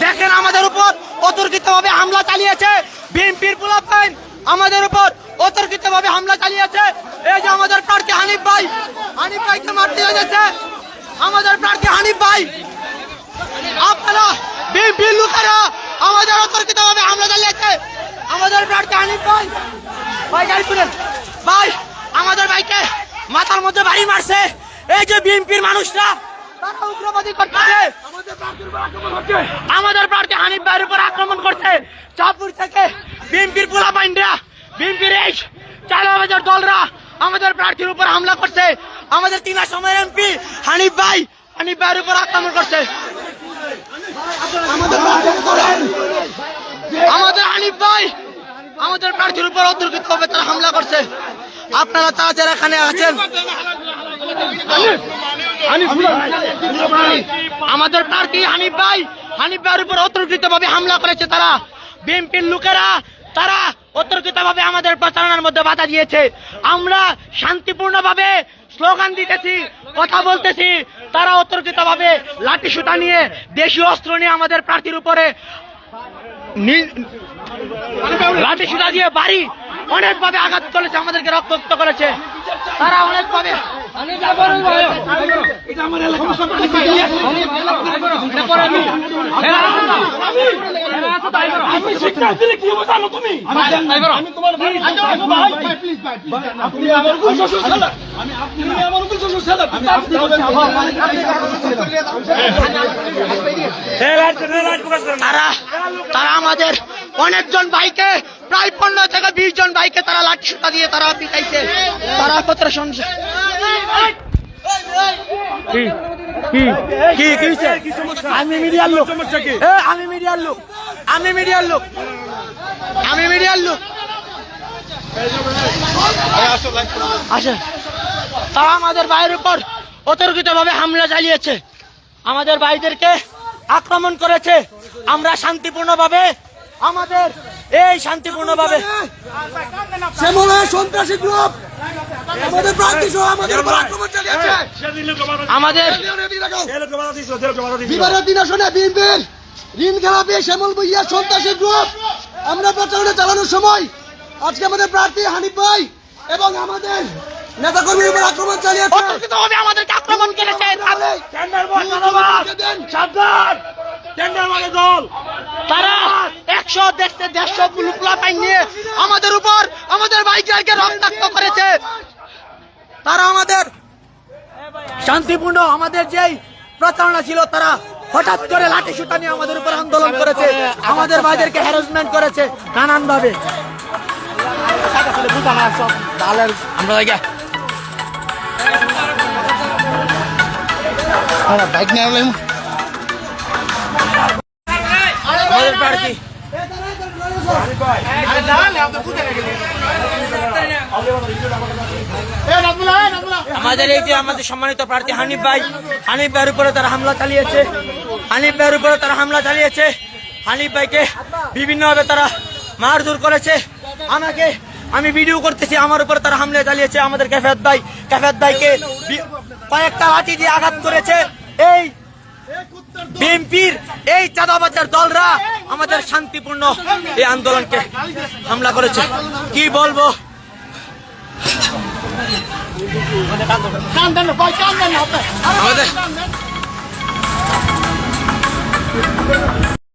দেখেন আমাদের উপর অতর্কিতভাবে হামলা চালিয়েছে বিএনপির পোলাপাইন, আমাদের উপর অতর্কিতভাবে হামলা চালিয়েছে। এই যে আমাদের প্রার্থী হানিফ ভাইকে মারতে হয়েছে, আমাদের প্রার্থী হানিফ ভাই। আপনারা বিএনপির লোকেরা আমাদের অতর্কিতভাবে হামলা চালিয়েছে, আমাদের প্রার্থী হানিফ ভাই। ভাই গাড়ি তুলেন ভাই, আমাদের ভাইকে মাথার মধ্যে বাড়ি মারছে। এই যে বিএনপির মানুষরা তারা উগ্রবাদী করতেছে, আমাদের প্রার্থী হানিফ ভাইয়ের উপর আক্রমণ করছে। চাঁদপুর থেকে বিএনপির পোলাপাইনরা, বিএনপির এই চাঁদাবাজার দলরা আমাদের প্রার্থীর উপর হামলা করছে। আমাদের 3 সময়ের এমপি হানিফ ভাইয়ের উপর আক্রমণ করছে। আমাদের হানিফ ভাই আমাদের প্রার্থীর উপর অতর্কিতভাবে তারা হামলা করছে। আপনারা যারা এখানে আছেন, আমাদের প্রার্থী হানিফ ভাইয়ের উপর অতর্কিতভাবে হামলা করেছে তারা। বিএনপির লোকেরা তারা অতর্কিতভাবে আমাদের প্রচারণার মধ্যে বাধা দিয়েছে। আমরা শান্তিপূর্ণভাবে স্লোগান দিতেছি, কথা বলতেছি, তারা অতর্কিতভাবে লাঠি সুতা নিয়ে, দেশীয় অস্ত্র নিয়ে আমাদের প্রার্থীর উপরে লাঠি সুতা দিয়ে বাড়ি অনেকভাবে আঘাত করেছে, আমাদেরকে রক্তাক্ত করেছে তারা অনেকভাবে। তারা আমাদের অনেকজন ভাইকে, প্রায় 15 থেকে 20 জন ভাইকে তারা লাঠি সুতা দিয়ে তারা পিটাইছে। তারা কতটা সমস্যা আমি মিডিয়ার লোক, আচ্ছা, তারা আমাদের ভাইয়ের উপর অতর্কিতভাবে হামলা চালিয়েছে, আমাদের ভাইদেরকে আক্রমণ করেছে। আমরা শান্তিপূর্ণভাবে আমাদের শান্তিপূর্ণভাবে সন্ত্রাসী গ্রুপ আমাদের প্রার্থী সহ আমাদের উপর আক্রমণ চালিয়েছে। আমাদের বিবারের আসনে বিএনপির ঋণ খেলাপি শ্যামল ভুইয়া সন্ত্রাসী গ্রুপ আমরা প্রচারণা চালানোর সময় আজকে আমাদের প্রার্থী হানিফ ভাই এবং আমাদের নেতাকর্মীর উপর আক্রমণ চালিয়েছে, অতর্কিতভাবে আমাদেরকে আক্রমণ করেছে। তারা 100-150 পোলাপাইন নিয়ে আমাদের উপর, আমাদের ভাইকে রক্তাক্ত করেছে। তারা আমাদের শান্তিপূর্ণ আমাদের যেই প্রচারণা ছিল, তারা হঠাৎ করে লাঠি সুতা নিয়ে আমাদের উপর আন্দোলন করেছে, আমাদের ভাইদেরকে হ্যারাসমেন্ট করেছে নানান ভাবে। আমরা বাইক নিয়ে আমাদের প্রার্থী আমাদের এই যে আমাদের সম্মানিত প্রার্থী হানিফ ভাইয়ের উপরে তারা হামলা চালিয়েছে, হানিফ ভাইকে বিভিন্নভাবে তারা মারধর করেছে। আমি ভিডিও করতেছি, আমার উপরে তারা হামলা চালিয়েছে। আমাদের ক্যাফেত ভাইকে কয়েকটা লাঠি দিয়ে আঘাত করেছে। এই বিএনপির এই চাঁদাবাজার দলরা আমাদের শান্তিপূর্ণ এই আন্দোলনকে হামলা করেছে। কি বলবো, আমাদের